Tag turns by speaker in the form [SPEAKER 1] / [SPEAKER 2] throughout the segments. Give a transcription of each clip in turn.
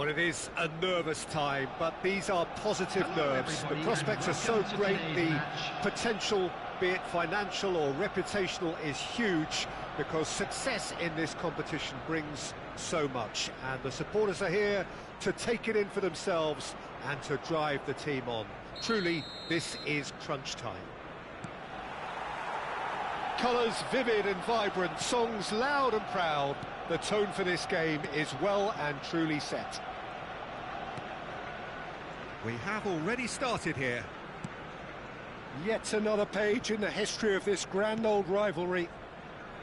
[SPEAKER 1] Well, it is a nervous time, but these are positive nerves. The prospects are so great, the potential, be it financial or reputational, is huge, because success in this competition brings so much, and the supporters are here to take it in for themselves and to drive the team on. Truly, this is crunch time. Colours vivid and vibrant, songs loud and proud. The tone for this game is well and truly set. We have already started here. Yet another page in the history of this grand old rivalry.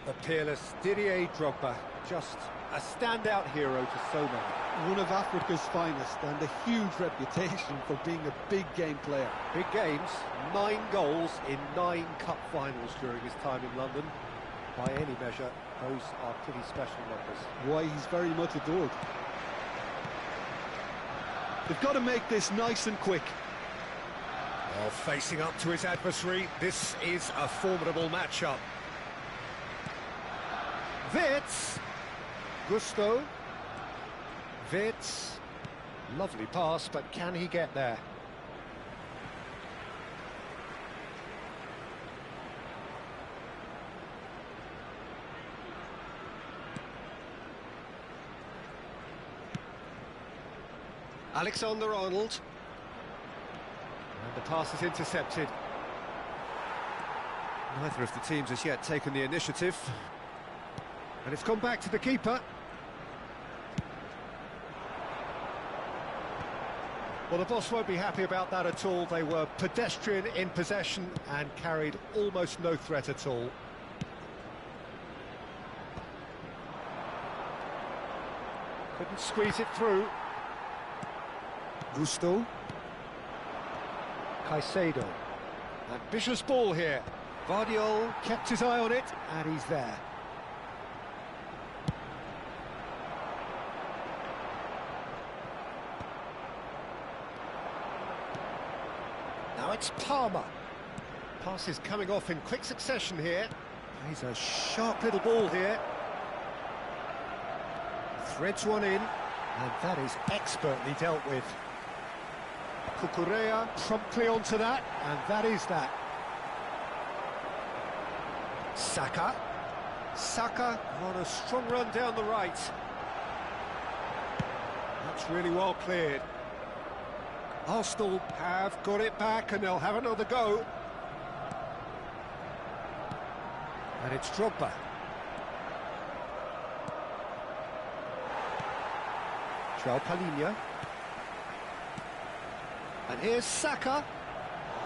[SPEAKER 1] The peerless Didier Drogba, just a standout hero to so many.
[SPEAKER 2] One of Africa's finest and a huge reputation for being a big game player.
[SPEAKER 1] Big games, 9 goals in 9 cup finals during his time in London. By any measure, those are pretty special numbers.
[SPEAKER 2] Why, he's very much adored. They've got to make this nice and quick.
[SPEAKER 1] Well, facing up to his adversary, this is a formidable matchup. Wits, Gusto, Wits, lovely pass, but can he get there? Alexander-Arnold, and the pass is intercepted. Neither of the teams has yet taken the initiative, and it's gone back to the keeper. Well, the boss won't be happy about that at all. They were pedestrian in possession and carried almost no threat at all. Couldn't squeeze it through. Gusto. Caicedo. Ambitious ball here. Vardiol kept his eye on it, and he's there. Now it's Palmer. Pass is coming off in quick succession here. He's a sharp little ball here. Threads one in, and that is expertly dealt with. Cucurella promptly onto that, and that is that. Saka. Saka on a strong run down the right. That's really well cleared. Arsenal have got it back, and they'll have another go. And it's Drogba. João Palhinha. And here's Saka.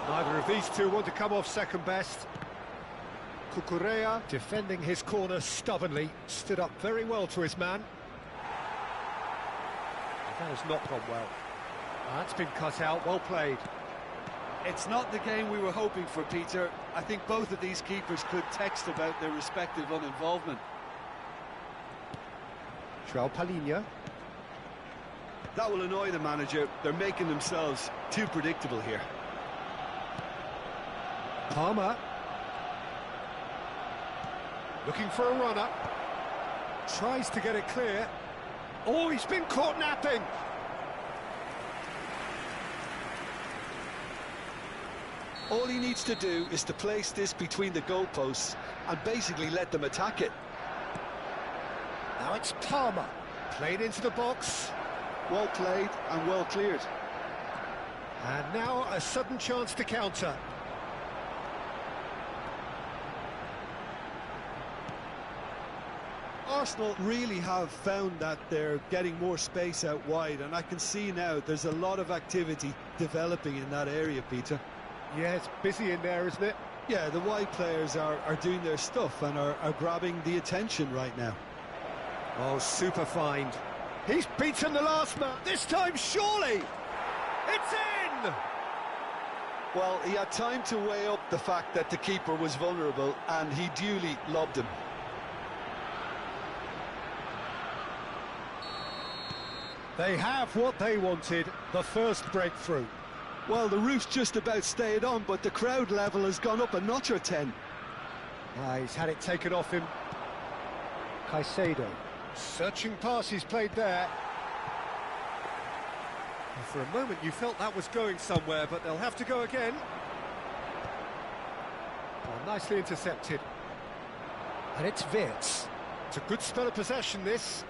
[SPEAKER 1] Neither of these two want to come off second best. Cucurella defending his corner stubbornly, stood up very well to his man. That has not gone well. That's been cut out, well played.
[SPEAKER 2] It's not the game we were hoping for, Peter. I think both of these keepers could text about their respective uninvolvement.
[SPEAKER 1] João Palhinha.
[SPEAKER 2] That will annoy the manager. They're making themselves too predictable here.
[SPEAKER 1] Palmer. Looking for a runner. Tries to get it clear. Oh, he's been caught napping.
[SPEAKER 2] All he needs to do is to place this between the goalposts and basically let them attack it.
[SPEAKER 1] Now it's Palmer. Played into the box.
[SPEAKER 2] Well played and well cleared.
[SPEAKER 1] And now a sudden chance to counter.
[SPEAKER 2] Arsenal really have found that they're getting more space out wide, and I can see now there's a lot of activity developing in that area, Peter.
[SPEAKER 1] Yeah, it's busy in there, isn't it?
[SPEAKER 2] Yeah, the wide players are doing their stuff and are grabbing the attention right now.
[SPEAKER 1] Oh, super find. He's beaten the last man. This time, surely! It's in!
[SPEAKER 2] Well, he had time to weigh up the fact that the keeper was vulnerable, and he duly lobbed him.
[SPEAKER 1] They have what they wanted, the first breakthrough.
[SPEAKER 2] Well, the roof's just about stayed on, but the crowd level has gone up a notch or 10.
[SPEAKER 1] He's had it taken off him. Caicedo. Searching pass he's played there. For a moment you felt that was going somewhere, but they'll have to go again. Well, nicely intercepted. And it's Wirtz. It's a good spell of possession, this.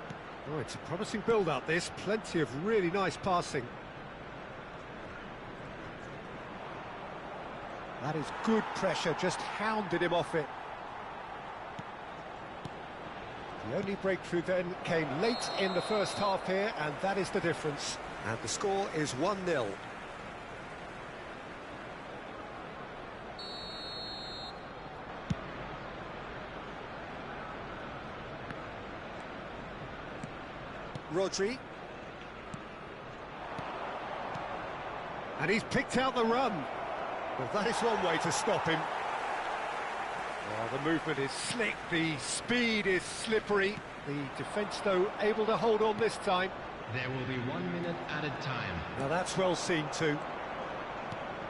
[SPEAKER 1] Oh, it's a promising build-up, this. Plenty of really nice passing. That is good pressure, just hounded him off it. The only breakthrough then came late in the first half here, and that is the difference. And the score is 1-0. Rodri. And he's picked out the run. Well, that is one way to stop him. Oh, the movement is slick, the speed is slippery. The defence, though, able to hold on this time.
[SPEAKER 3] There will be 1 minute added time.
[SPEAKER 1] Now that's well seen too.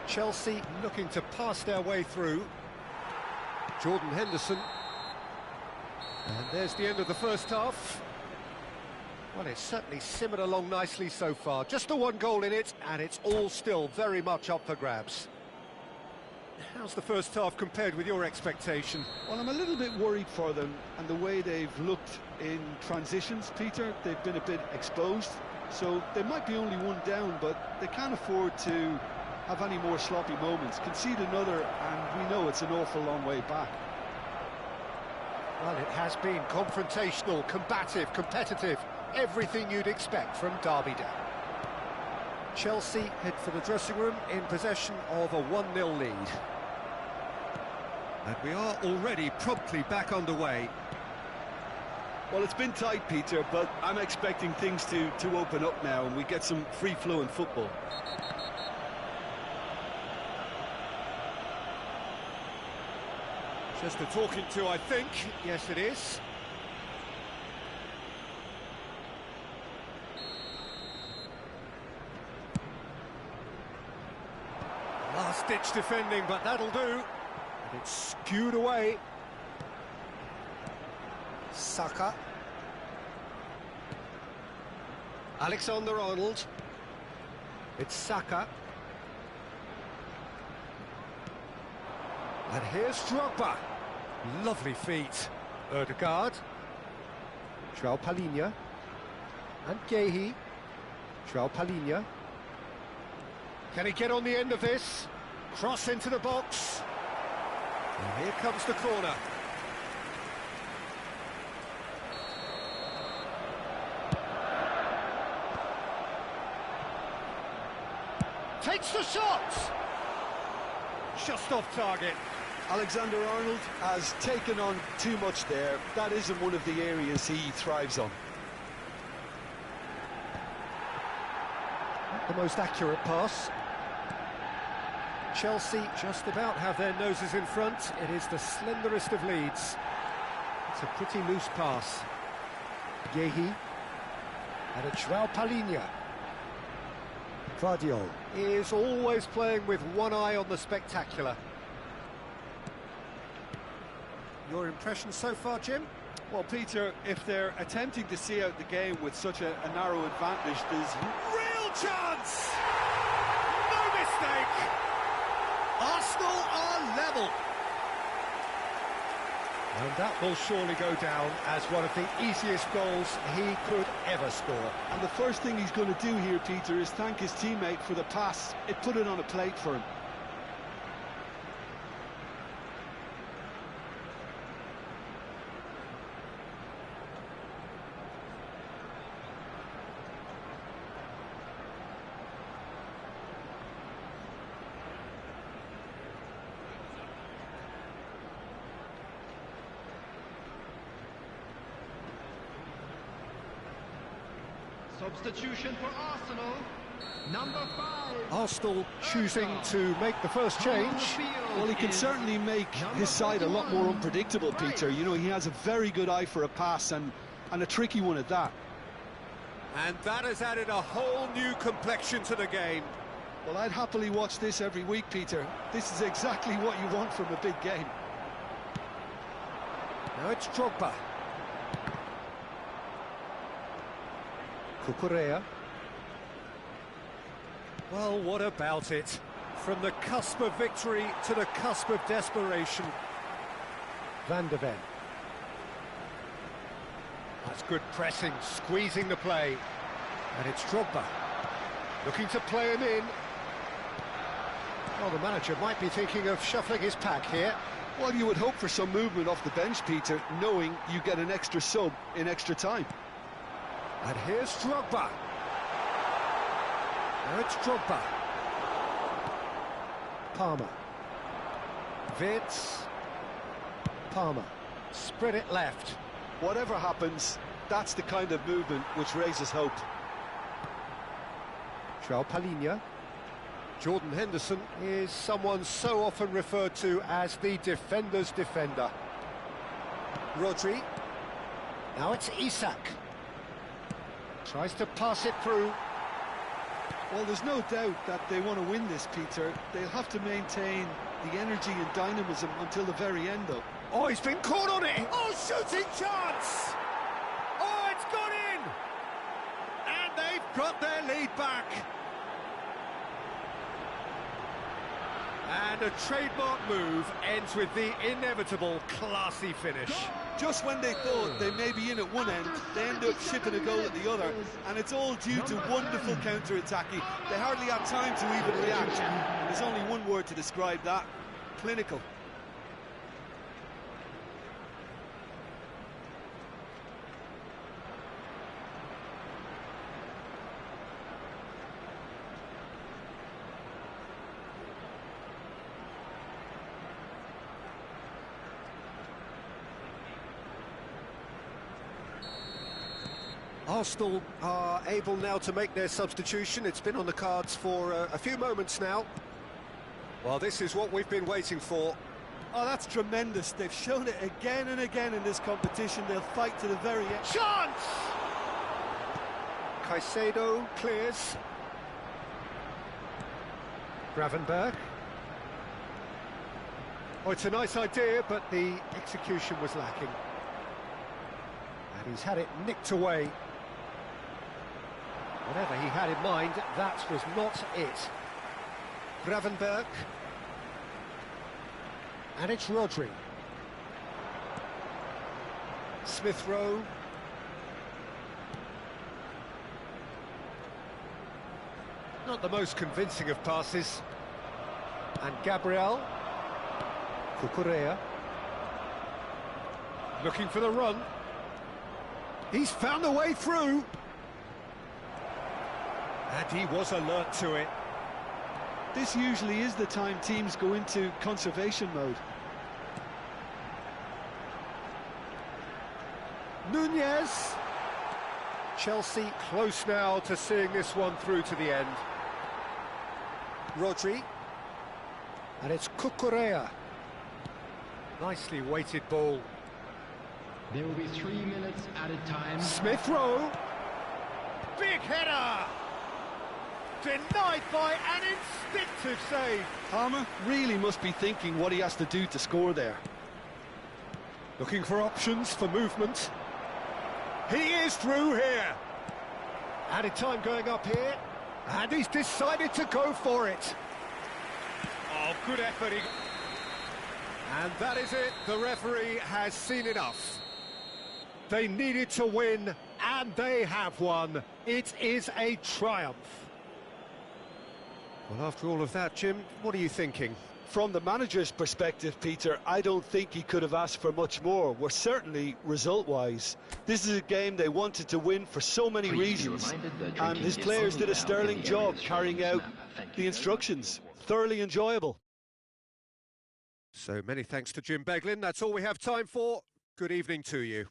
[SPEAKER 1] Chelsea looking to pass their way through. Jordan Henderson. And there's the end of the first half. Well, it's certainly simmered along nicely so far. Just the one goal in it, and it's all still very much up for grabs. How's the first half compared with your expectation?
[SPEAKER 2] Well, I'm a little bit worried for them and the way they've looked in transitions, Peter. They've been a bit exposed, so they might be only one down, but they can't afford to have any more sloppy moments. Concede another, and we know it's an awful long way back.
[SPEAKER 1] Well, it has been confrontational, combative, competitive. Everything you'd expect from Derby Day. Chelsea head for the dressing room in possession of a 1-0 lead. And we are already promptly back underway.
[SPEAKER 2] Well, it's been tight, Peter, but I'm expecting things to open up now and we get some free-flowing football.
[SPEAKER 1] Just a talking to, I think. Yes, it is. Last-ditch defending, but that'll do. And it's skewed away. Saka. Alexander-Arnold. It's Saka. And here's Drogba. Lovely feet. Ødegaard. João Palhinha. And Guehi. João Palhinha. Can he get on the end of this? Cross into the box. And here comes the corner. Takes the shot! Just off target.
[SPEAKER 2] Alexander-Arnold has taken on too much there. That isn't one of the areas he thrives on.
[SPEAKER 1] Not the most accurate pass. Chelsea just about have their noses in front. It is the slenderest of leads. It's a pretty loose pass. Guehi. And a João Palhinha. Guardiola is always playing with one eye on the spectacular. Your impression so far, Jim?
[SPEAKER 2] Well, Peter, if they're attempting to see out the game with such a narrow advantage, there's
[SPEAKER 1] real chance! No mistake! Arsenal are level. And that will surely go down as one of the easiest goals he could ever score.
[SPEAKER 2] And the first thing he's going to do here, Peter, is thank his teammate for the pass. It put it on a plate for him.
[SPEAKER 3] Substitution for Arsenal, number 5.
[SPEAKER 1] Arsenal choosing to make the first change.
[SPEAKER 2] Well, he can certainly make his side a lot more unpredictable, Peter. You know, he has a very good eye for a pass and a tricky one at that.
[SPEAKER 1] And that has added a whole new complexion to the game.
[SPEAKER 2] Well, I'd happily watch this every week, Peter. This is exactly what you want from a big game.
[SPEAKER 1] Now it's Drogba. Cucurella. Well, what about it? From the cusp of victory to the cusp of desperation. Van de Ven. That's good pressing, squeezing the play. And it's Drogba. Looking to play him in. Well, the manager might be thinking of shuffling his pack here.
[SPEAKER 2] Well, you would hope for some movement off the bench, Peter, knowing you get an extra sub in extra time.
[SPEAKER 1] And here's Drogba. Now it's Drogba. Palmer. Vince. Palmer. Spread it left.
[SPEAKER 2] Whatever happens, that's the kind of movement which raises hope.
[SPEAKER 1] João Palhinha. Jordan Henderson is someone so often referred to as the defender's defender. Rodri. Now it's Isak. Tries to pass it through.
[SPEAKER 2] Well, there's no doubt that they want to win this, Peter. They'll have to maintain the energy and dynamism until the very end, though.
[SPEAKER 1] Oh, he's been caught on it! Oh, shooting chance! Oh, it's gone in! And they've got their lead back. And a trademark move ends with the inevitable classy finish.
[SPEAKER 2] Just when they thought they may be in at one end, they end up shipping a goal at the other, and it's all due to wonderful counter-attacking. They hardly had time to even react. And there's only one word to describe that: clinical.
[SPEAKER 1] Arsenal are able now to make their substitution. It's been on the cards for a few moments now. Well, this is what we've been waiting for.
[SPEAKER 2] Oh, that's tremendous. They've shown it again and again in this competition. They'll fight to the very end.
[SPEAKER 1] Chance! Caicedo clears. Gravenberg. Oh, it's a nice idea, but the execution was lacking. And he's had it nicked away. Whatever he had in mind, that was not it. Gravenberg. And it's Rodri. Smith Rowe. Not the most convincing of passes. And Gabriel. Cucurella. Looking for the run. He's found a way through. And he was alert to it.
[SPEAKER 2] This usually is the time teams go into conservation mode.
[SPEAKER 1] Nunez. Chelsea close now to seeing this one through to the end. Rodri. And it's Cucurella. Nicely weighted ball.
[SPEAKER 3] There will be 3 minutes added time.
[SPEAKER 1] Smith Rowe. Big header! Denied by an instinctive save.
[SPEAKER 2] Palmer really must be thinking what he has to do to score there.
[SPEAKER 1] Looking for options for movement. He is through here. Added time going up here. And he's decided to go for it. Oh, good effort. And that is it. The referee has seen enough. They needed to win, and they have won. It is a triumph. Well, after all of that, Jim, what are you thinking?
[SPEAKER 2] From the manager's perspective, Peter, I don't think he could have asked for much more. Well, certainly result-wise. This is a game they wanted to win for so many reasons, and his players did a sterling job carrying out the instructions. Thoroughly enjoyable.
[SPEAKER 1] So many thanks to Jim Beglin. That's all we have time for. Good evening to you.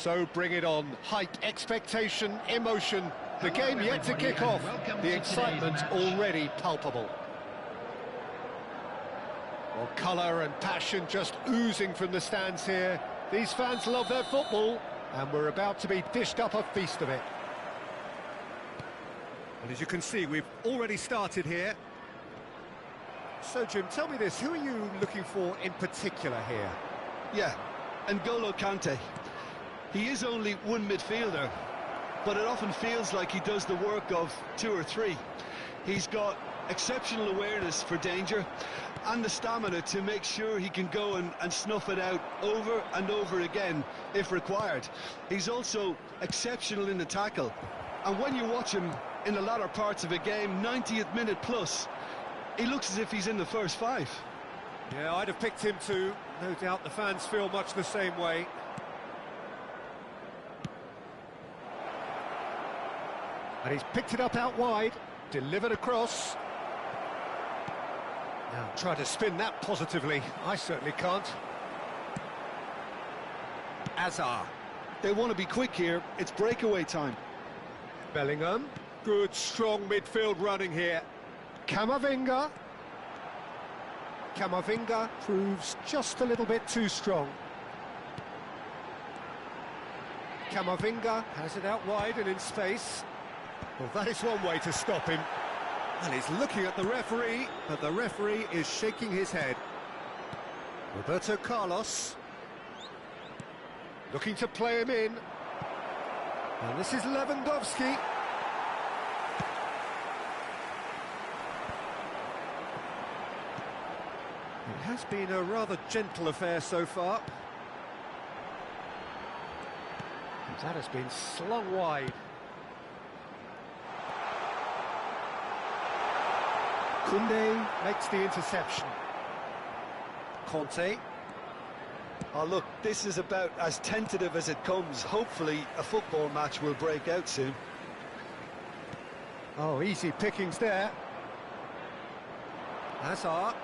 [SPEAKER 1] So bring it on. Height, expectation, emotion. The game yet to kick off. The excitement already palpable. Well, colour and passion just oozing from the stands here. These fans love their football, and we're about to be dished up a feast of it. And as you can see, we've already started here. So, Jim, tell me this, who are you looking for in particular here?
[SPEAKER 2] Yeah, N'Golo Kante. He is only one midfielder, but it often feels like he does the work of two or three. He's got exceptional awareness for danger and the stamina to make sure he can go and snuff it out over and over again if required. He's also exceptional in the tackle, and when you watch him in the latter parts of a game, 90th minute plus, he looks as if he's in the first five.
[SPEAKER 1] Yeah, I'd have picked him too. No doubt the fans feel much the same way. And he's picked it up out wide, delivered across. Now, try to spin that positively. I certainly can't. Azar.
[SPEAKER 2] They want to be quick here. It's breakaway time.
[SPEAKER 1] Bellingham. Good, strong midfield running here. Camavinga. Camavinga proves just a little bit too strong. Camavinga has it out wide and in space. Well, that is one way to stop him. And he's looking at the referee, but the referee is shaking his head. Roberto Carlos. Looking to play him in. And this is Lewandowski. It has been a rather gentle affair so far. And that has been slung wide. Koundé makes the interception. Conte.
[SPEAKER 2] Oh, look, this is about as tentative as it comes. Hopefully, a football match will break out soon.
[SPEAKER 1] Oh, easy pickings there. Hazard.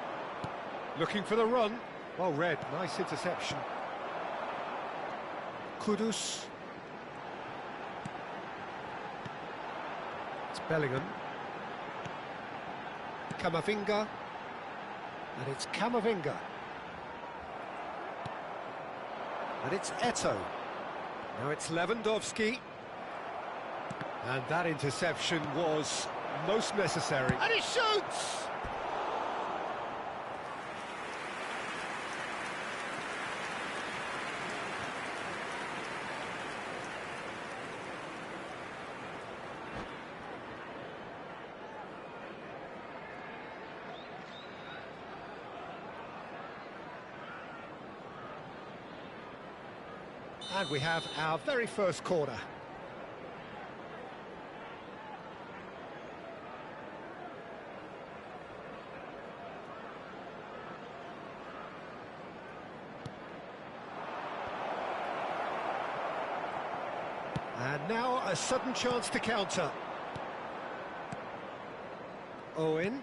[SPEAKER 1] Looking for the run. Well read, nice interception. Kudus. It's Bellingham. Camavinga. And it's Camavinga. And it's Eto'o. Now it's Lewandowski. And that interception was most necessary. And he shoots! And we have our very first corner. And now a sudden chance to counter. Owen.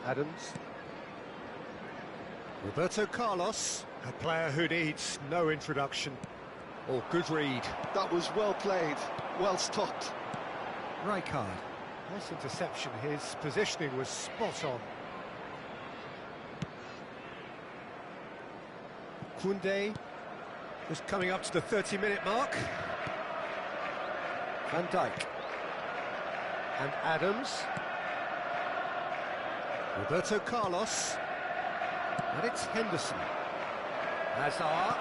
[SPEAKER 1] Adams. Roberto Carlos, a player who needs no introduction. Oh, good read.
[SPEAKER 2] That was well played, well stopped.
[SPEAKER 1] Rijkaard. Nice interception, his positioning was spot on. Koundé, just coming up to the 30-minute mark. Van Dijk. And Adams. Roberto Carlos. And it's Henderson. Hazard.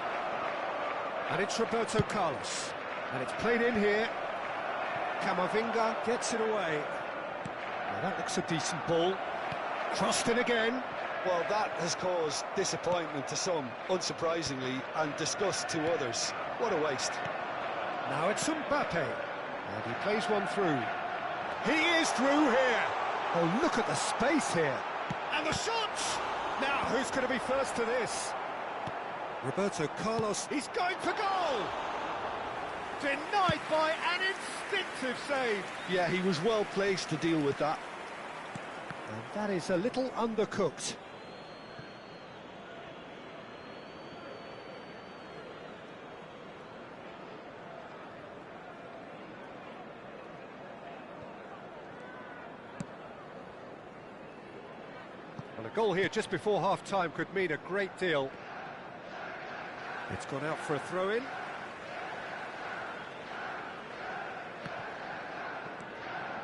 [SPEAKER 1] And it's Roberto Carlos. And it's played in here. Camavinga gets it away. Well, that looks a decent ball. Crossed in again.
[SPEAKER 2] Well, that has caused disappointment to some, unsurprisingly, and disgust to others. What a waste.
[SPEAKER 1] Now it's Mbappe. And he plays one through. He is through here. Oh, look at the space here. And the shot! Now, who's going to be first to this? Roberto Carlos, he's going for goal! Denied by an instinctive save.
[SPEAKER 2] Yeah, he was well placed to deal with that.
[SPEAKER 1] And that is a little undercooked. Well, a goal here just before half-time could mean a great deal. It's gone out for a throw-in.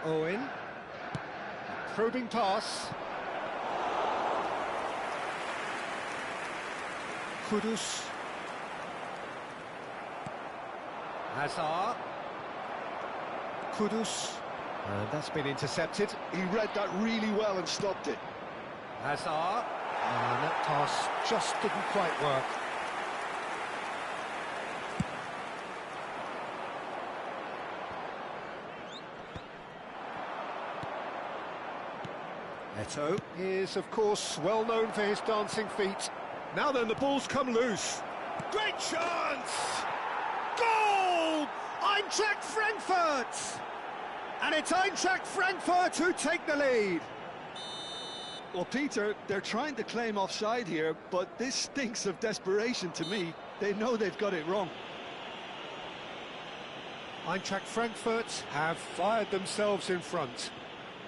[SPEAKER 1] Owen. Probing pass. Kudus. Hazard. Kudus. And that's been intercepted.
[SPEAKER 2] He read that really well and stopped it.
[SPEAKER 1] Hazard. And that pass just didn't quite work. Eto is, of course, well known for his dancing feet. Now then, the ball's come loose. Great chance! Goal! Eintracht Frankfurt! And it's Eintracht Frankfurt who take the lead.
[SPEAKER 2] Well, Peter, they're trying to claim offside here, but this stinks of desperation to me. They know they've got it wrong.
[SPEAKER 1] Eintracht Frankfurt have fired themselves in front.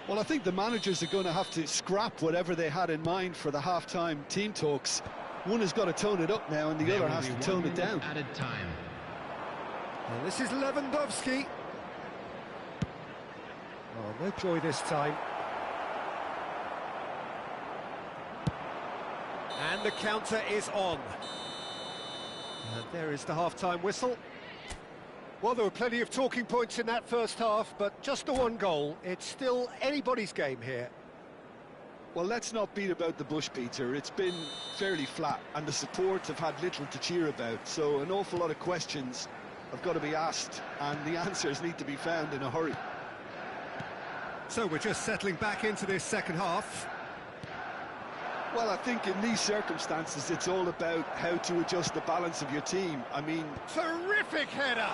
[SPEAKER 2] Well, I think the managers are going to have to scrap whatever they had in mind for the half-time team talks. One has got to tone it up now, and the other has to tone it down.
[SPEAKER 3] Added time.
[SPEAKER 1] And this is Lewandowski. Oh, no joy this time. And the counter is on. And there is the half-time whistle. Well, there were plenty of talking points in that first half, but just the one goal. It's still anybody's game here.
[SPEAKER 2] Well, let's not beat about the bush, Peter. It's been fairly flat, and the support have had little to cheer about, so an awful lot of questions have got to be asked, and the answers need to be found in a hurry.
[SPEAKER 1] So we're just settling back into this second half.
[SPEAKER 2] Well, I think in these circumstances, it's all about how to adjust the balance of your team. I mean...
[SPEAKER 1] Terrific header!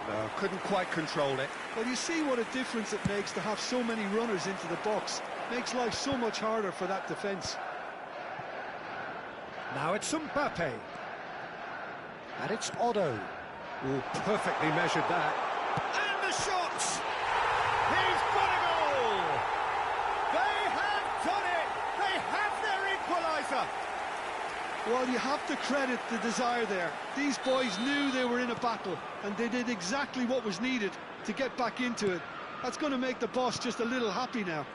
[SPEAKER 1] No, couldn't quite control it.
[SPEAKER 2] Well, you see what a difference it makes to have so many runners into the box. Makes life so much harder for that defence.
[SPEAKER 1] Now it's Mbappe. And it's Otto. Oh, perfectly measured that. And the shot! He's got a goal! They have done it! They have their equaliser!
[SPEAKER 2] Well, you have to credit the desire there. These boys knew they were in a battle, and they did exactly what was needed to get back into it. That's going to make the boss just a little happy now.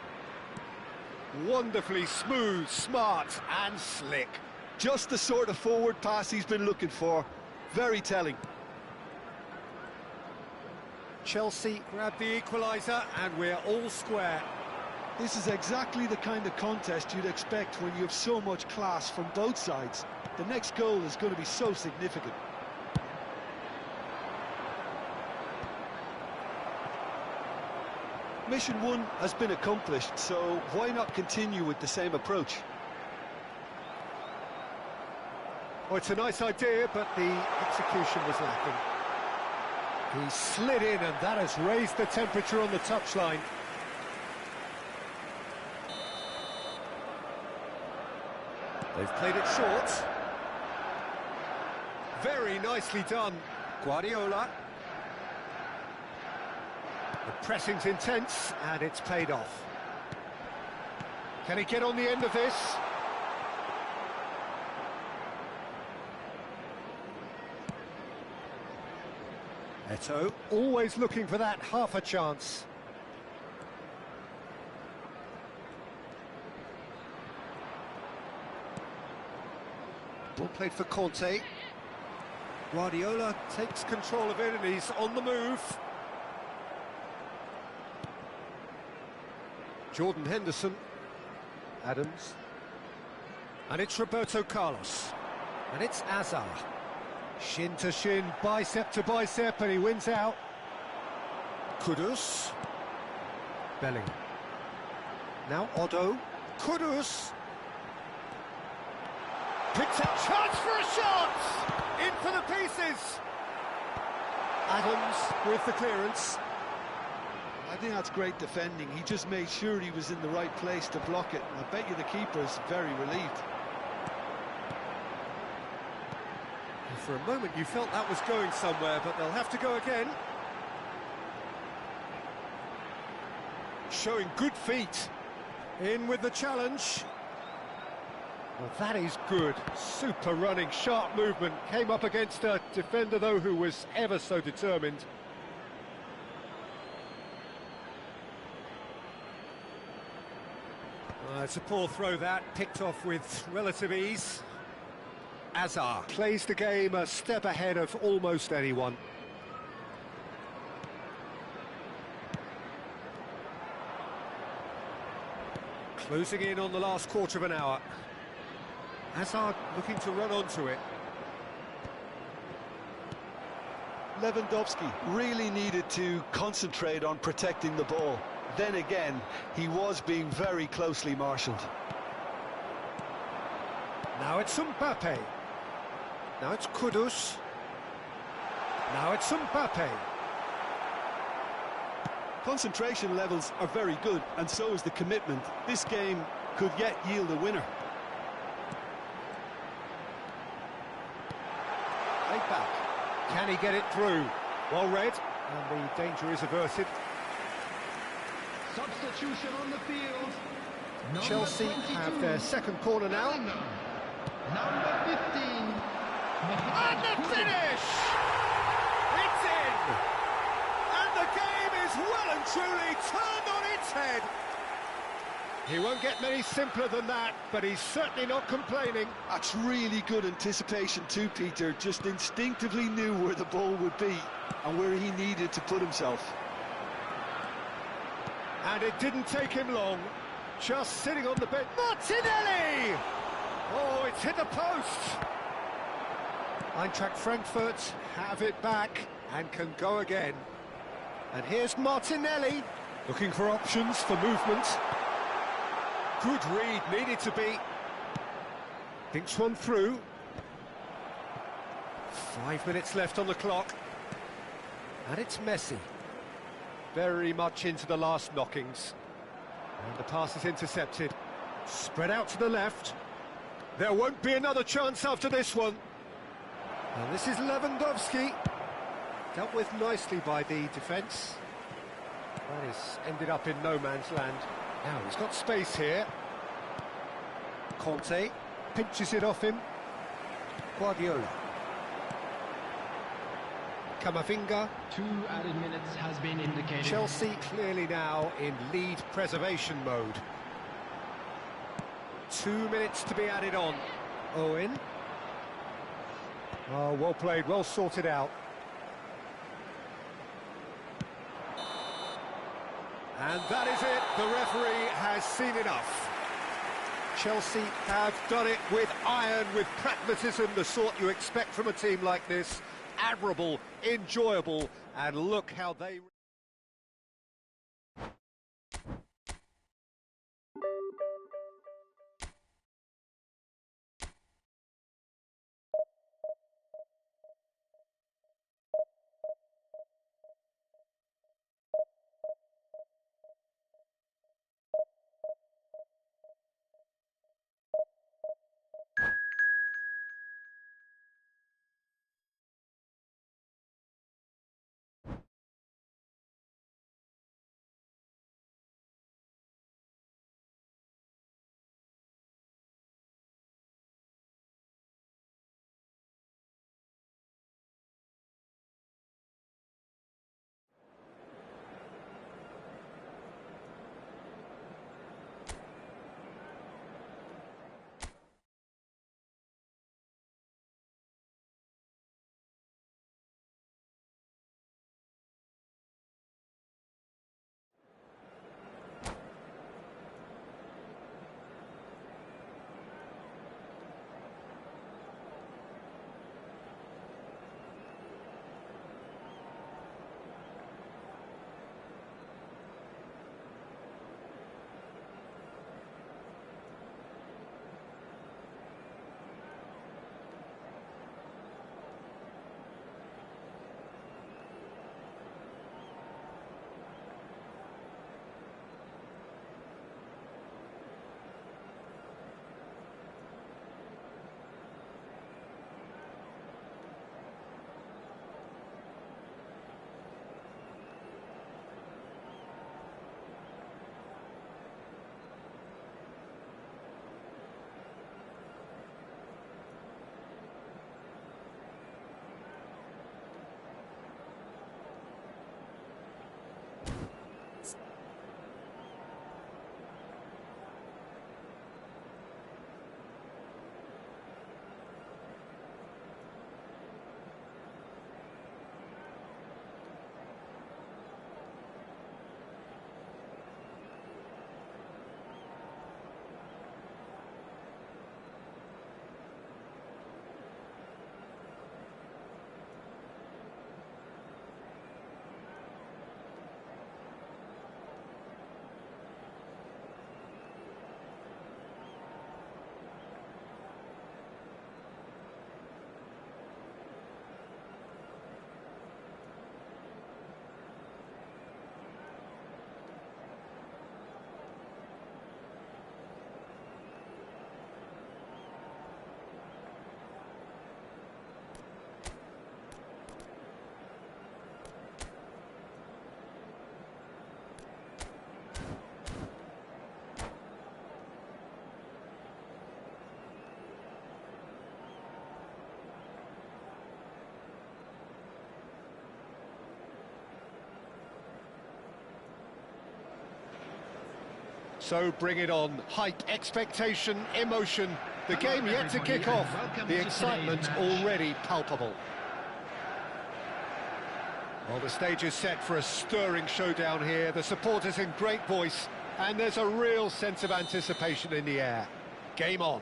[SPEAKER 1] Wonderfully smooth, smart and slick.
[SPEAKER 2] Just the sort of forward pass he's been looking for. Very telling.
[SPEAKER 1] Chelsea grab the equaliser and we're all square.
[SPEAKER 2] This is exactly the kind of contest you'd expect when you have so much class from both sides. The next goal is going to be so significant. Mission 1 has been accomplished, so why not continue with the same approach?
[SPEAKER 1] Well, it's a nice idea, but the execution was lacking. He slid in, and that has raised the temperature on the touchline. They've played it short. Very nicely done, Guardiola. The pressing's intense, and it's paid off. Can he get on the end of this? Eto, always looking for that half a chance. Ball played for Conte. Guardiola takes control of it and he's on the move. Jordan Henderson. Adams. And it's Roberto Carlos. And it's Hazard. Shin to shin, bicep to bicep, and he wins out. Kudus. Bellingham. Now Otto. Kudus. Picks up chance for a shot! In for the pieces! Adams with the clearance.
[SPEAKER 2] I think that's great defending. He just made sure he was in the right place to block it. I bet you the keeper's very relieved.
[SPEAKER 1] For a moment you felt that was going somewhere, but they'll have to go again. Showing good feet. In with the challenge. Well, that is good. Super running, sharp movement. Came up against a defender, though, who was ever so determined. It's a poor throw that, picked off with relative ease. Azar plays the game a step ahead of almost anyone. Closing in on the last quarter of an hour. Hazard looking to run onto it.
[SPEAKER 2] Lewandowski really needed to concentrate on protecting the ball. Then again, he was being very closely marshalled.
[SPEAKER 1] Now it's Mbappe. Now it's Kudus. Now it's Mbappe.
[SPEAKER 2] Concentration levels are very good, and so is the commitment. This game could yet yield a winner.
[SPEAKER 1] Right back. Can he get it through? Well read, and the danger is averted.
[SPEAKER 3] Substitution on the field.
[SPEAKER 1] Chelsea have their second corner now.
[SPEAKER 3] Number 15.
[SPEAKER 1] And the finish! It's in! And the game is well and truly turned on its head. He won't get many simpler than that, but he's certainly not complaining.
[SPEAKER 2] That's really good anticipation too, Peter. Just instinctively knew where the ball would be and where he needed to put himself.
[SPEAKER 1] And it didn't take him long. Just sitting on the bench. Martinelli! Oh, it's hit the post. Eintracht Frankfurt have it back and can go again. And here's Martinelli, looking for options for movement. Good read, needed to be. Thinks one through. 5 minutes left on the clock. And it's Messi. Very much into the last knockings. And the pass is intercepted. Spread out to the left. There won't be another chance after this one. And this is Lewandowski. Dealt with nicely by the defence. That has ended up in no man's land. Now he's got space here. Conte pinches it off him. Guardiola. Camavinga.
[SPEAKER 3] 2 added minutes has been indicated.
[SPEAKER 1] Chelsea clearly now in lead preservation mode. 2 minutes to be added on. Owen. Oh, well played, well sorted out. And that is it. The referee has seen enough. Chelsea have done it with iron, with pragmatism, the sort you expect from a team like this. Admirable, enjoyable, and look how they... So bring it on. Hype, expectation, emotion. The game yet to kick off. The excitement already palpable. Well, the stage is set for a stirring showdown here. The supporters in great voice, and there's a real sense of anticipation in the air. Game on.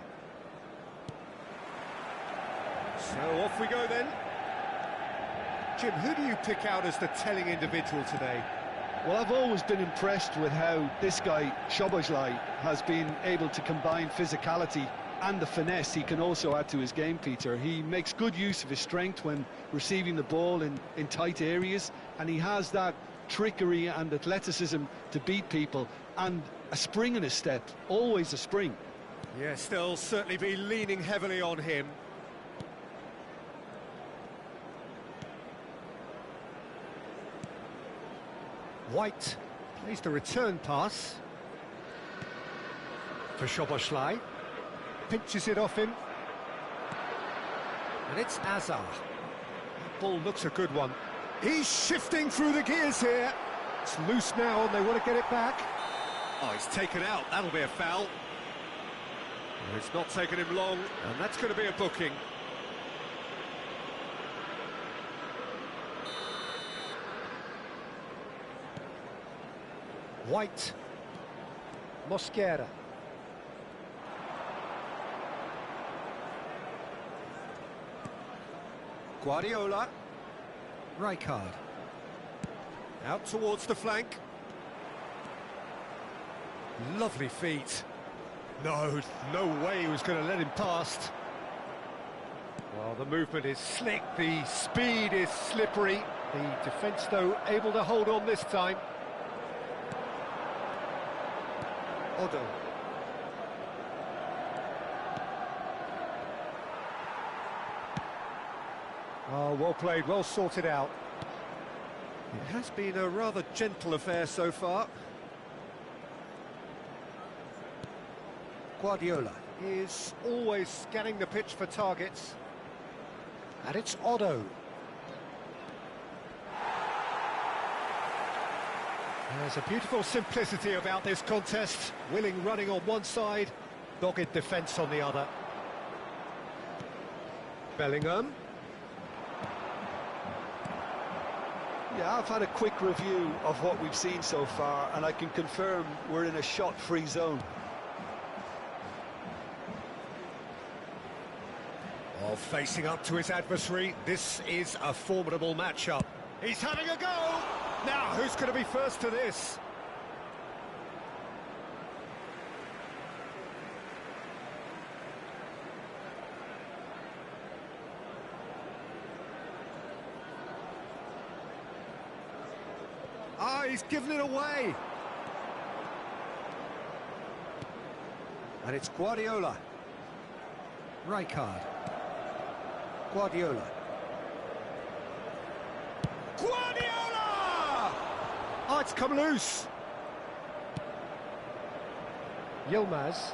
[SPEAKER 1] So off we go then. Jim, who do you pick out as the telling individual today?
[SPEAKER 2] Well, I've always been impressed with how this guy, Szoboszlai, has been able to combine physicality and the finesse he can also add to his game, Peter. He makes good use of his strength when receiving the ball in tight areas, and he has that trickery and athleticism to beat people, and a spring in his step, always a spring.
[SPEAKER 1] Yes, they'll certainly be leaning heavily on him. White plays the return pass for Szoboszlai. Pinches it off him. And it's Azar. That ball looks a good one. He's shifting through the gears here. It's loose now and they want to get it back. Oh, he's taken out. That'll be a foul. It's not taken him long, and that's going to be a booking. White. Mosquera. Guardiola. Rijkaard. Out towards the flank. Lovely feet. No way he was going to let him past. Well, the movement is slick, the speed is slippery. The defence, though, able to hold on this time. Odo. Oh, well played, well sorted out. It has been a rather gentle affair so far. Guardiola is always scanning the pitch for targets. And it's Odo. There's a beautiful simplicity about this contest. Willing running on one side, dogged defence on the other. Bellingham.
[SPEAKER 2] Yeah, I've had a quick review of what we've seen so far, and I can confirm we're in a shot-free zone.
[SPEAKER 1] Well, facing up to his adversary, this is a formidable matchup. He's having a go! Now, who's going to be first to this? Ah, he's given it away! And it's Guardiola. Rijkaard. Guardiola. Guardiola! Oh, it's come loose. Yilmaz.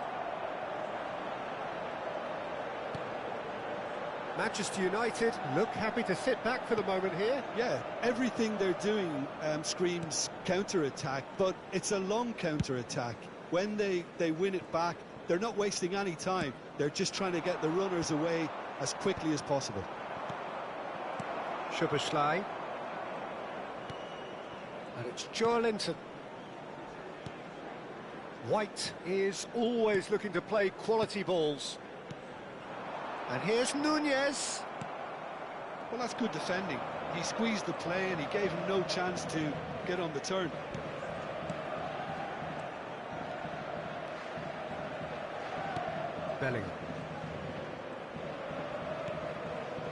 [SPEAKER 1] Manchester United look happy to sit back for the moment here.
[SPEAKER 2] Yeah, everything they're doing screams counter-attack, but it's a long counter-attack. When they win it back, they're not wasting any time. They're just trying to get the runners away as quickly as possible.
[SPEAKER 1] Szoboszlai. And it's Joelinton. White is always looking to play quality balls. And here's Nunez.
[SPEAKER 2] Well, that's good defending. He squeezed the play and he gave him no chance to get on the turn.
[SPEAKER 1] Bellingham.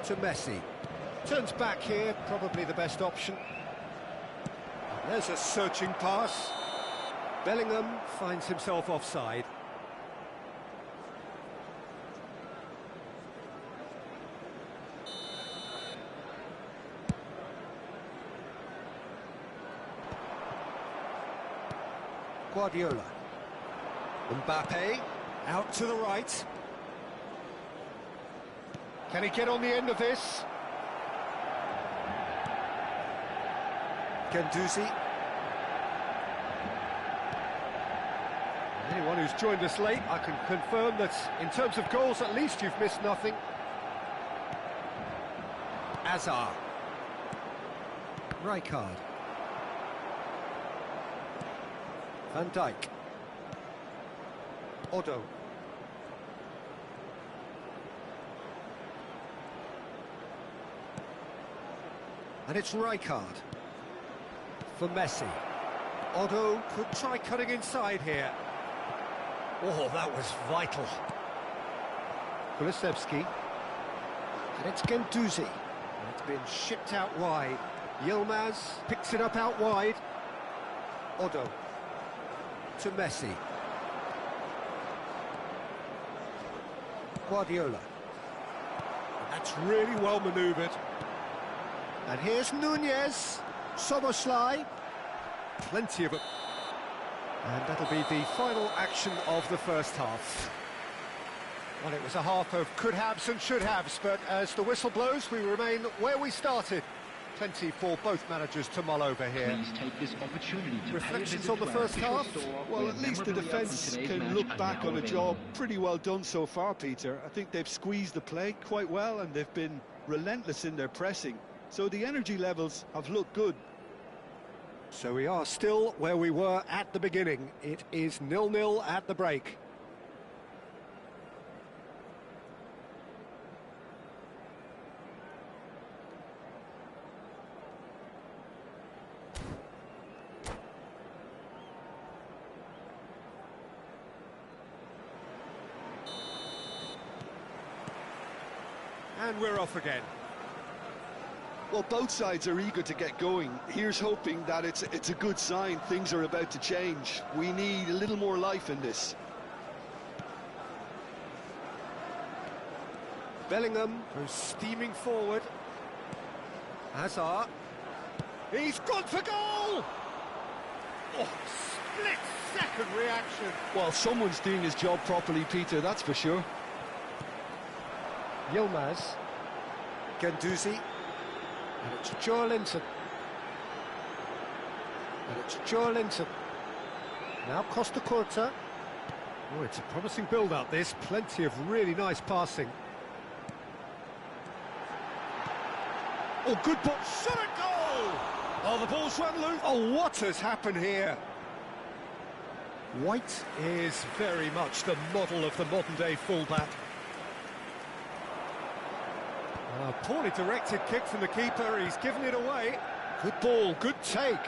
[SPEAKER 1] To Messi. Turns back here, probably the best option. There's a searching pass. Bellingham finds himself offside. Guardiola. Mbappe, out to the right. Can he get on the end of this? Guendouzi. Anyone who's joined us late, I can confirm that in terms of goals, at least you've missed nothing. Azar. Rijkaard. Van Dijk. Otto. And it's Rijkaard. For Messi. Otto could try cutting inside here. Oh, that was vital. Kulusevski. And it's Guendouzi. It's been shipped out wide. Yilmaz picks it up out wide. Otto. To Messi. Guardiola. And that's really well manoeuvred. And here's Nunez. Soboslai. Plenty of it. And that'll be the final action of the first half. Well, it was a half of could-haves and should-haves, but as the whistle blows, we remain where we started. Plenty for both managers to mull over here.
[SPEAKER 3] Please take this opportunity to
[SPEAKER 1] Reflections on the first half?
[SPEAKER 2] Well, at least the defence can look back on a job pretty well done so far, Peter. I think they've squeezed the play quite well and they've been relentless in their pressing. So the energy levels have looked good.
[SPEAKER 1] So we are still where we were at the beginning. It is 0-0 at the break. And we're off again.
[SPEAKER 2] Well, both sides are eager to get going. Here's hoping that it's a good sign. Things are about to change. We need a little more life in this.
[SPEAKER 1] Bellingham, who's steaming forward. Hazard. He's gone for goal! Oh, split-second reaction.
[SPEAKER 2] Well, someone's doing his job properly, Peter, that's for sure.
[SPEAKER 1] Yilmaz. Guendouzi. And it's Joelinton. And it's Joelinton. Now Costa Curta. Oh, it's a promising build-up, this. Plenty of really nice passing. Oh, good ball. Shot a goal! Oh, the ball's run loose. Oh, what has happened here? White is very much the model of the modern-day fullback. Poorly directed kick from the keeper, he's given it away. Good ball, good take.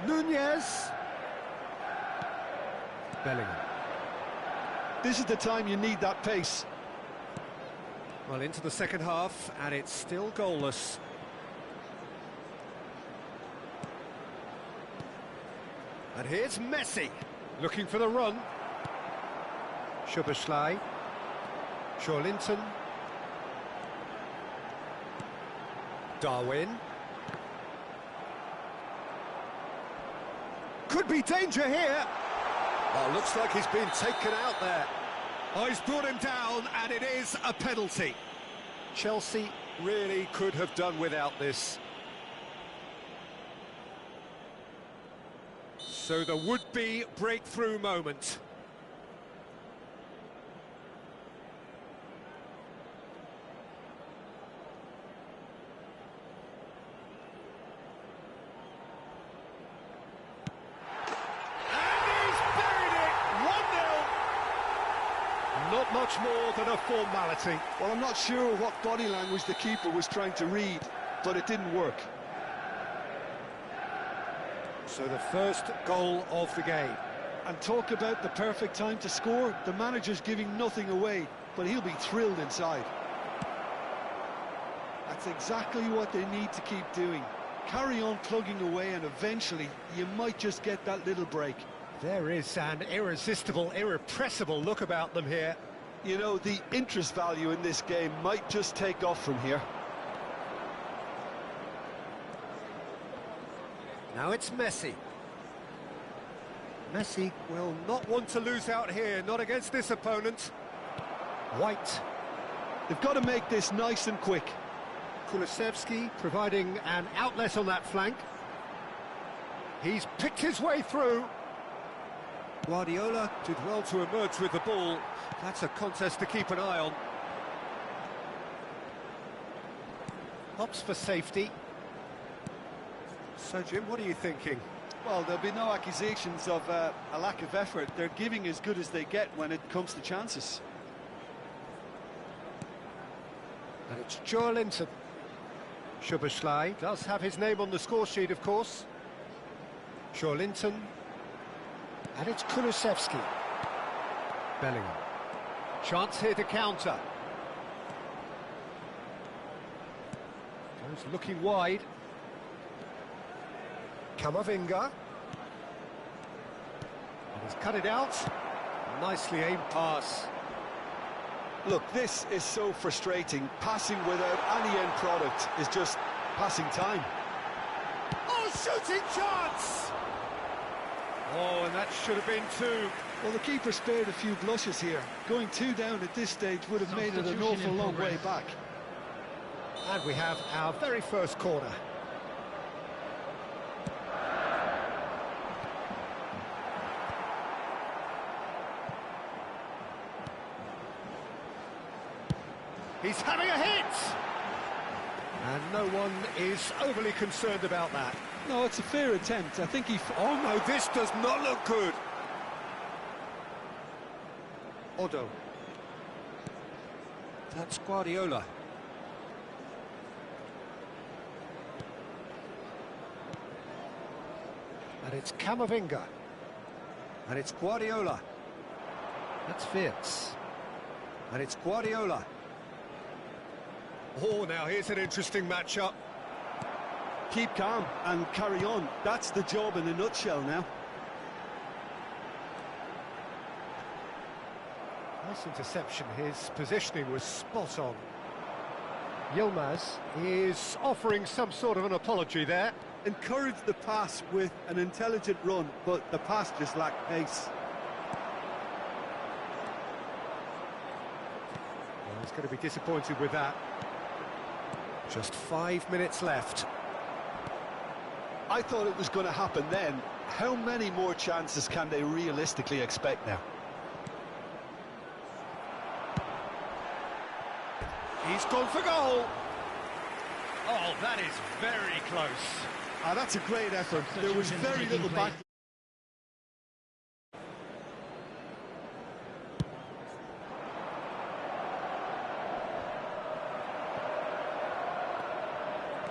[SPEAKER 1] Nunez. Bellingham.
[SPEAKER 2] This is the time you need that pace.
[SPEAKER 1] Well, into the second half, and it's still goalless. And here's Messi, looking for the run. Szoboszlai. Joelinton. Darwin. Could be danger here. Oh, looks like he's been taken out there. Oh, he's brought him down, and it is a penalty. Chelsea really could have done without this. So the would-be breakthrough moment. Not much more than a formality.
[SPEAKER 2] Well, I'm not sure what body language the keeper was trying to read, but it didn't work.
[SPEAKER 1] So the first goal of the game.
[SPEAKER 2] And talk about the perfect time to score. The manager's giving nothing away, but he'll be thrilled inside. That's exactly what they need to keep doing. Carry on plugging away, and eventually you might just get that little break.
[SPEAKER 1] There is an irresistible, irrepressible look about them here.
[SPEAKER 2] You know, the interest value in this game might just take off from here.
[SPEAKER 1] Now it's Messi. Messi will not want to lose out here, not against this opponent. White.
[SPEAKER 2] They've got to make this nice and quick.
[SPEAKER 1] Kulusevski providing an outlet on that flank. He's picked his way through. Guardiola did well to emerge with the ball. That's a contest to keep an eye on. Hops for safety. So, Jim, what are you thinking?
[SPEAKER 2] Well, there'll be no accusations of a lack of effort. They're giving as good as they get when it comes to chances.
[SPEAKER 1] And it's Joelinton. Szoboszlai does have his name on the score sheet, of course. Joelinton. And it's Kulusevski. Bellingham. Chance here to counter. Goes looking wide. Camavinga. And he's cut it out. Nicely aimed pass.
[SPEAKER 2] Look, this is so frustrating. Passing without any end product is just passing time.
[SPEAKER 1] Oh, shooting chance! Oh, and that should have been two.
[SPEAKER 2] Well, the keeper spared a few blushes here. Going two down at this stage would have made it an awful long way back.
[SPEAKER 1] And we have our very first corner. He's having a hit! And no one is overly concerned about that.
[SPEAKER 2] No, it's a fair attempt. I think he...
[SPEAKER 1] Oh no, this does not look good. Odo. That's Guardiola. And it's Camavinga. And it's Guardiola. That's Wirtz. And it's Guardiola. Oh, now here's an interesting matchup.
[SPEAKER 2] Keep calm and carry on. That's the job in a nutshell now.
[SPEAKER 1] Nice interception. His positioning was spot on. Yilmaz is offering some sort of an apology there.
[SPEAKER 2] Encouraged the pass with an intelligent run, but the pass just lacked pace.
[SPEAKER 1] Well, he's going to be disappointed with that. Just 5 minutes left.
[SPEAKER 2] I thought it was going to happen then. How many more chances can they realistically expect now?
[SPEAKER 1] He's gone for goal. Oh, that is very close.
[SPEAKER 2] That's a great effort. There was very little back.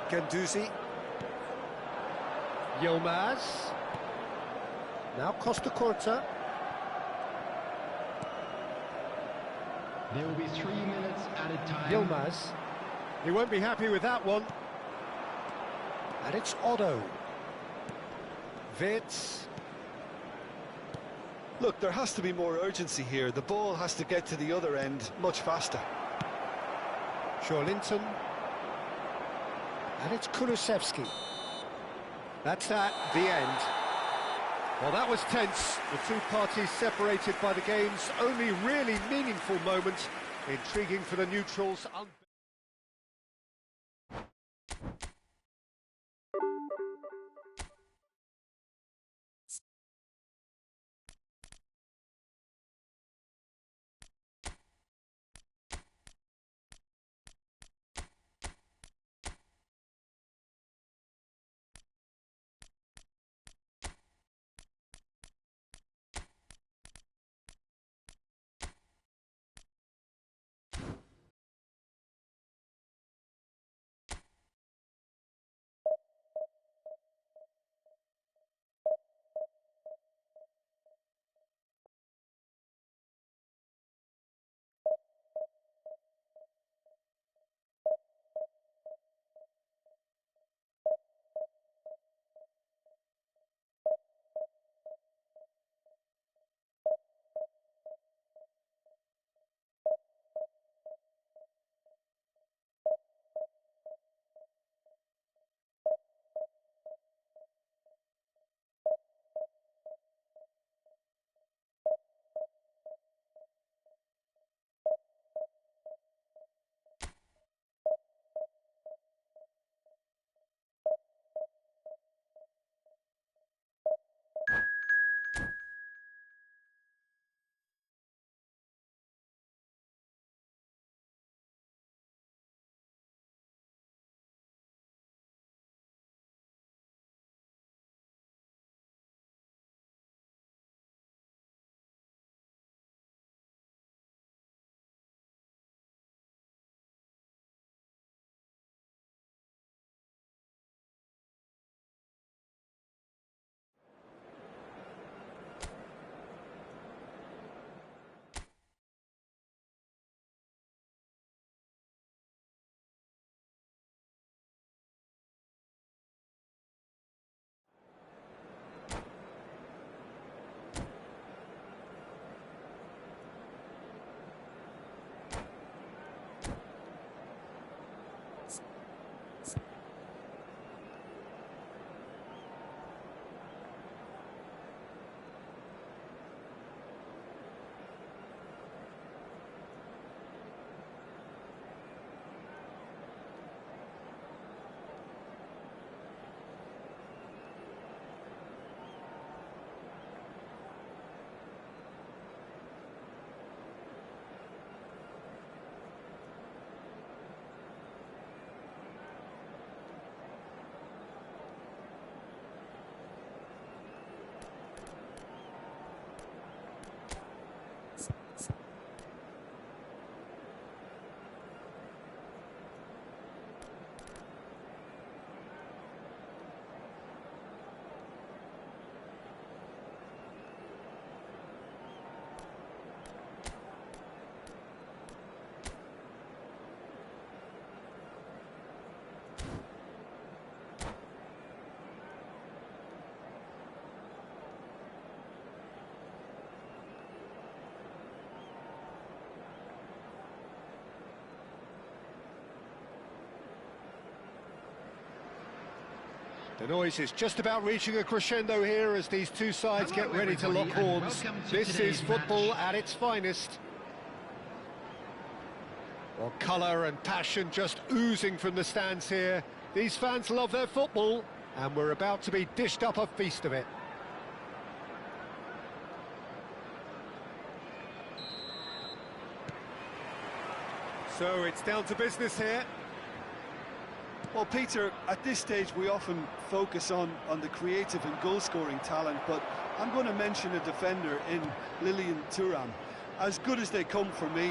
[SPEAKER 1] Guendouzi. Yilmaz. Now Costa Curta.
[SPEAKER 3] There will be 3 minutes added time.
[SPEAKER 1] Yilmaz. He won't be happy with that one. And it's Odo. Wirtz.
[SPEAKER 2] Look, there has to be more urgency here. The ball has to get to the other end much faster.
[SPEAKER 1] Joelinton. And it's Kulusevski. That's that, the end. Well, that was tense. The two parties separated by the game's only really meaningful moment. Intriguing for the neutrals. The noise is just about reaching a crescendo here as these two sides get ready to lock horns. This is football at its finest. Well, colour and passion just oozing from the stands here. These fans love their football, and we're about to be dished up a feast of it. So it's down to business here.
[SPEAKER 2] Well, Peter, at this stage we often focus on the creative and goal-scoring talent, but I'm going to mention a defender in Lilian Thuram. As good as they come for me,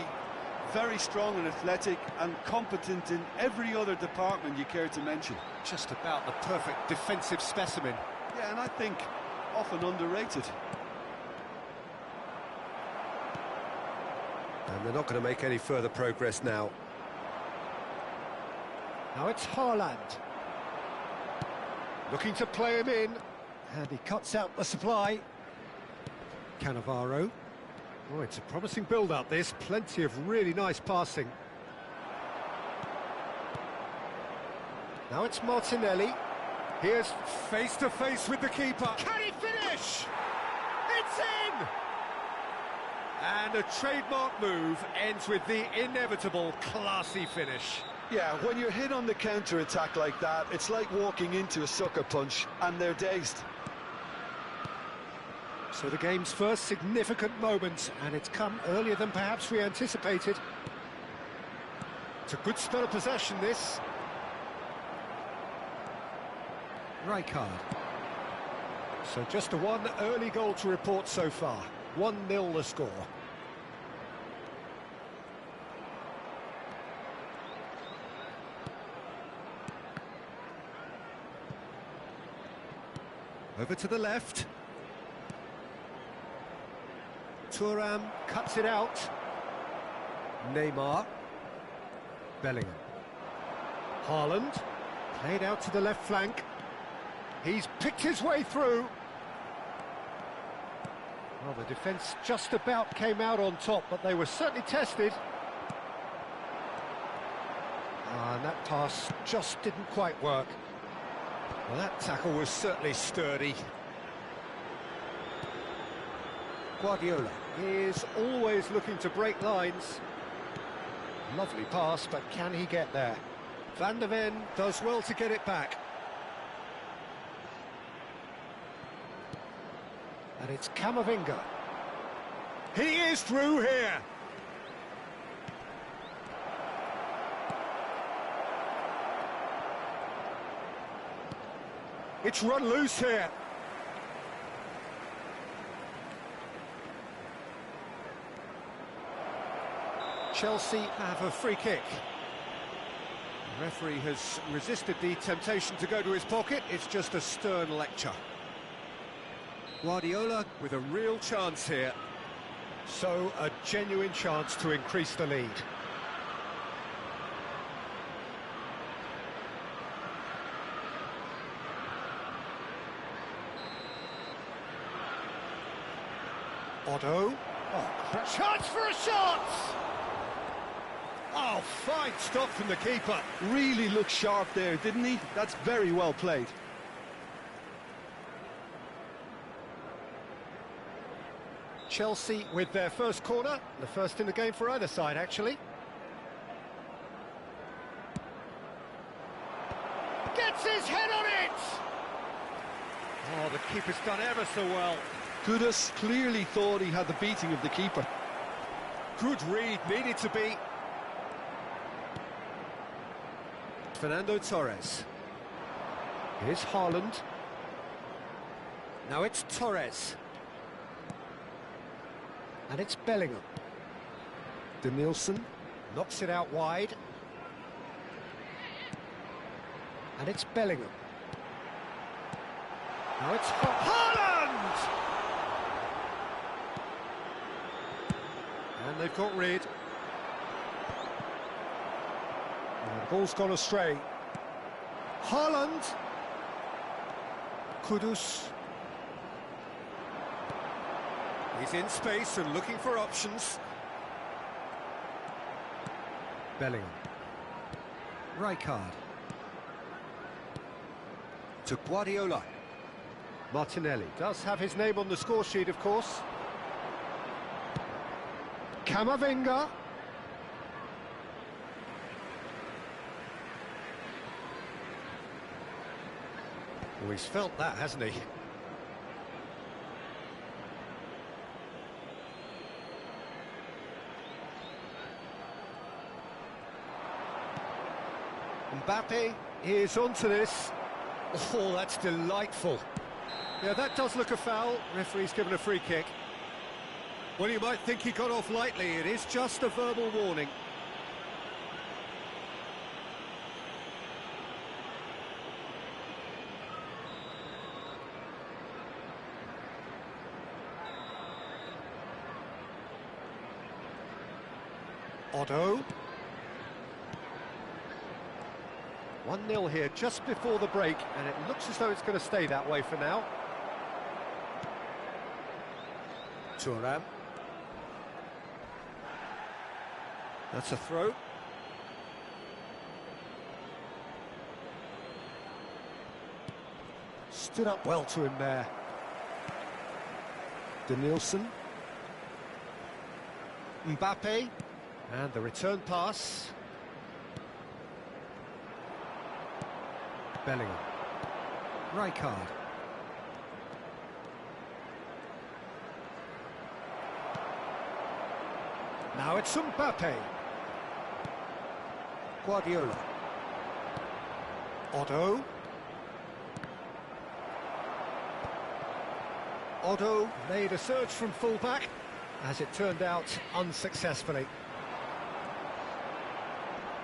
[SPEAKER 2] very strong and athletic and competent in every other department you care to mention.
[SPEAKER 1] Just about the perfect defensive specimen.
[SPEAKER 2] Yeah, and I think often underrated.
[SPEAKER 1] And they're not going to make any further progress now. Now it's Haaland. Looking to play him in. And he cuts out the supply. Cannavaro. Oh, it's a promising build-up, this. Plenty of really nice passing. Now it's Martinelli. Here's face-to-face with the keeper. Can he finish? It's in! And a trademark move ends with the inevitable classy finish.
[SPEAKER 2] Yeah, when you're hit on the counter-attack like that, it's like walking into a sucker punch, and they're dazed.
[SPEAKER 1] So the game's first significant moment, and it's come earlier than perhaps we anticipated. It's a good spell of possession, this. Rijkaard. So just a one early goal to report so far. 1-0 the score. Over to the left. Thuram cuts it out. Neymar. Bellingham. Haaland. Played out to the left flank. He's picked his way through. Well, the defence just about came out on top, but they were certainly tested. And that pass just didn't quite work. Well, that tackle was certainly sturdy. Guardiola is always looking to break lines. Lovely pass, but can he get there? Van der Ven does well to get it back. And it's Camavinga. He is through here. It's run loose here. Chelsea have a free kick. The referee has resisted the temptation to go to his pocket. It's just a stern lecture. Guardiola with a real chance here. So a genuine chance to increase the lead. Otto. Oh, chance for a shot! Oh, fine stop from the keeper.
[SPEAKER 2] Really looked sharp there, didn't he? That's very well played.
[SPEAKER 1] Chelsea with their first corner, the first in the game for either side, actually. Gets his head on it! Oh, the keeper's done ever so well.
[SPEAKER 2] Kudus clearly thought he had the beating of the keeper.
[SPEAKER 1] Good read, needed to be. Fernando Torres. Here's Haaland. Now it's Torres. And it's Bellingham. Denilson knocks it out wide. And it's Bellingham. Now it's Haaland! And they've got rid. And the ball's gone astray. Haaland. Kudus. He's in space and looking for options. Bellingham. Rijkaard. To Guardiola. Martinelli does have his name on the score sheet, of course. Camavinga. Oh, he's felt that, hasn't he? Mbappe is onto this. Oh, that's delightful. Yeah, that does look a foul. Referee's given a free kick. Well, you might think he got off lightly. It is just a verbal warning. Otto. 1-0 here just before the break, and it looks as though it's going to stay that way for now. Thuram. That's a throw. Stood up well to him there. Danielson. Mbappe. And the return pass. Bellingham. Rijkaard. Now it's Mbappe. Guardiola. Otto. Otto made a surge from fullback, as it turned out unsuccessfully.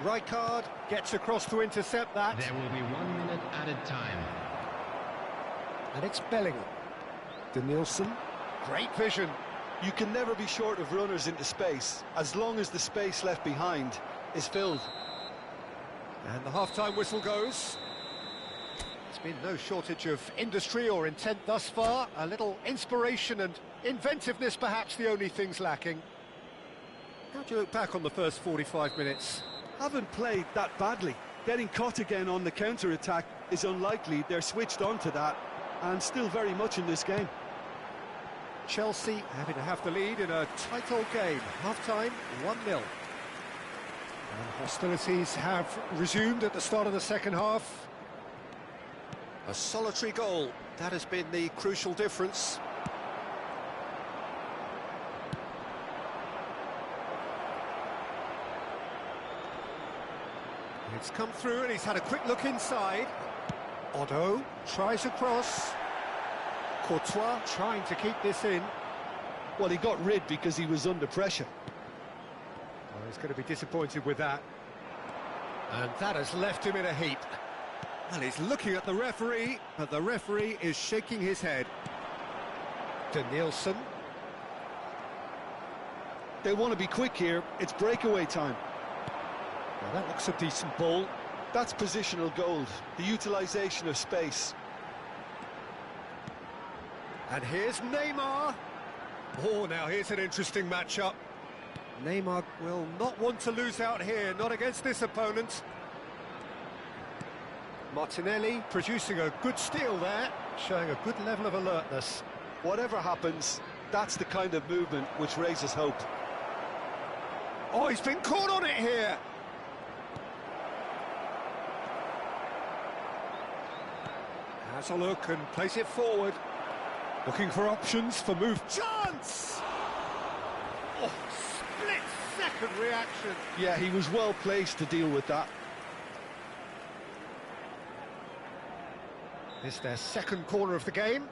[SPEAKER 1] Rijkaard gets across to intercept that.
[SPEAKER 3] There will be 1 minute added time.
[SPEAKER 1] And it's Bellingham. Danielson. Great vision.
[SPEAKER 2] You can never be short of runners into space, as long as the space left behind is filled.
[SPEAKER 1] And the half-time whistle goes. There's been no shortage of industry or intent thus far. A little inspiration and inventiveness, perhaps the only things lacking. How do you look back on the first 45 minutes?
[SPEAKER 2] Haven't played that badly. Getting caught again on the counter-attack is unlikely. They're switched on to that, and still very much in this game.
[SPEAKER 1] Chelsea having to have the lead in a tight old game. Half-time, 1-0. And hostilities have resumed at the start of the second half. A solitary goal, that has been the crucial difference. It's come through and he's had a quick look inside. Otto tries a cross. Courtois trying to keep this in.
[SPEAKER 2] Well, he got rid because he was under pressure.
[SPEAKER 1] Well, he's going to be disappointed with that. And that has left him in a heap. Well, he's looking at the referee, but the referee is shaking his head. Danielson.
[SPEAKER 2] They want to be quick here. It's breakaway time.
[SPEAKER 1] Well, that looks a decent ball.
[SPEAKER 2] That's positional gold, the utilisation of space.
[SPEAKER 1] And here's Neymar. Oh, now here's an interesting matchup. Neymar will not want to lose out here, not against this opponent. Martinelli producing a good steal there, showing a good level of alertness.
[SPEAKER 2] Whatever happens, that's the kind of movement which raises hope.
[SPEAKER 1] Oh, he's been caught on it here. Has a look and plays it forward. Looking for options for move. Chance! Oh, split-second reaction.
[SPEAKER 2] Yeah, he was well placed to deal with that.
[SPEAKER 1] It's their second corner of the game.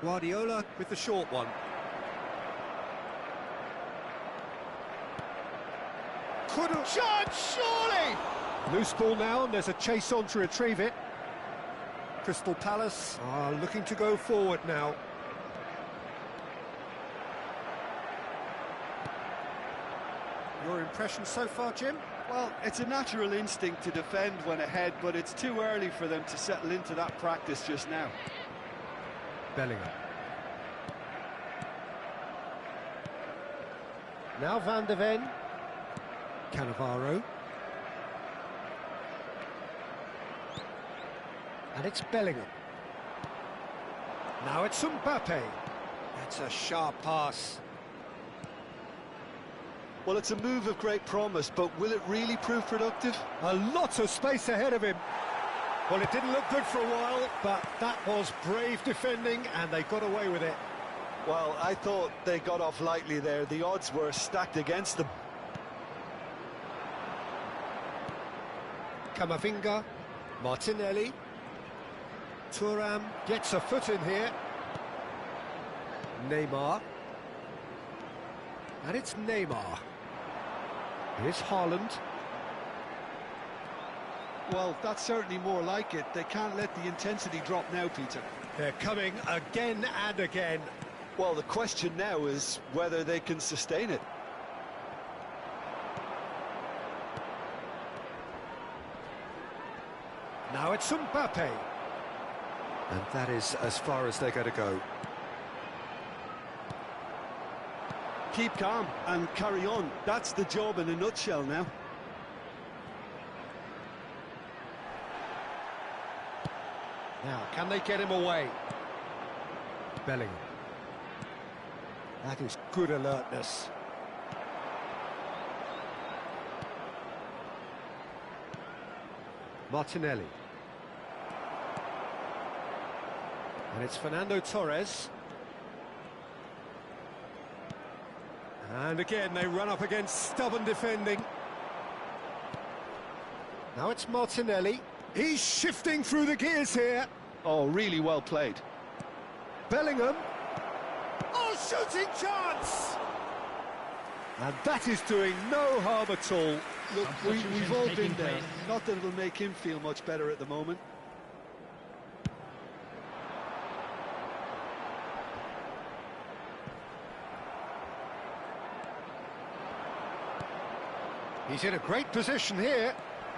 [SPEAKER 1] Guardiola with the short one. Couldn't chance, surely! Loose ball now, and there's a chase on to retrieve it. Crystal Palace are looking to go forward now. Your impression so far, Jim?
[SPEAKER 2] Well, it's a natural instinct to defend when ahead, but it's too early for them to settle into that practice just now.
[SPEAKER 1] Bellingham. Now Van de Ven. Cannavaro. And it's Bellingham. Now it's Mbappe. That's a sharp pass.
[SPEAKER 2] Well, it's a move of great promise, but will it really prove productive?
[SPEAKER 1] A lot of space ahead of him. Well, it didn't look good for a while, but that was brave defending, and they got away with it.
[SPEAKER 2] Well, I thought they got off lightly there. The odds were stacked against them.
[SPEAKER 1] Camavinga, Martinelli. Thuram gets a foot in here. Neymar. And it's Neymar. Here's Haaland.
[SPEAKER 2] Well, that's certainly more like it. They can't let the intensity drop now, Peter.
[SPEAKER 1] They're coming again and again.
[SPEAKER 2] Well, the question now is whether they can sustain it.
[SPEAKER 1] Now it's Mbappe. And that is as far as they're going to go.
[SPEAKER 2] Keep calm and carry on. That's the job in a nutshell now.
[SPEAKER 1] Now, can they get him away? Bellingham. That is good alertness. Martinelli. And it's Fernando Torres. And again, they run up against stubborn defending. Now it's Martinelli. He's shifting through the gears here.
[SPEAKER 2] Oh, really well played.
[SPEAKER 1] Bellingham. Oh, shooting chance! And that is doing no harm at all.
[SPEAKER 2] Look, we've all been there. Not that it'll make him feel much better at the moment.
[SPEAKER 1] He's in a great position here.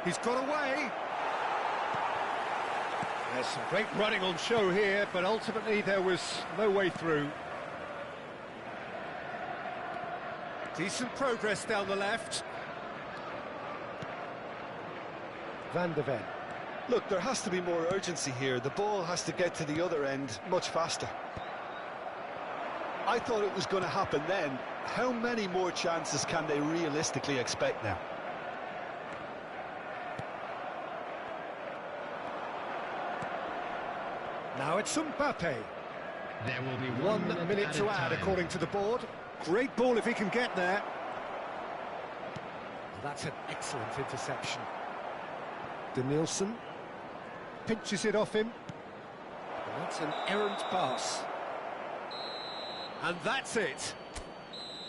[SPEAKER 1] He's got away. There's some great running on show here, but ultimately there was no way through. Decent progress down the left. Van de Ven.
[SPEAKER 2] Look, there has to be more urgency here. The ball has to get to the other end much faster. I thought it was going to happen then. How many more chances can they realistically expect now?
[SPEAKER 1] Now it's Mbappe.
[SPEAKER 3] There will be
[SPEAKER 1] 1 minute to add, according to the board. Great ball if he can get there. Well, that's an excellent interception. Denilson pinches it off him. And that's an errant pass. And that's it.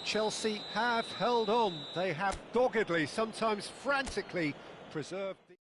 [SPEAKER 1] Chelsea have held on. They have doggedly, sometimes frantically, preserved the...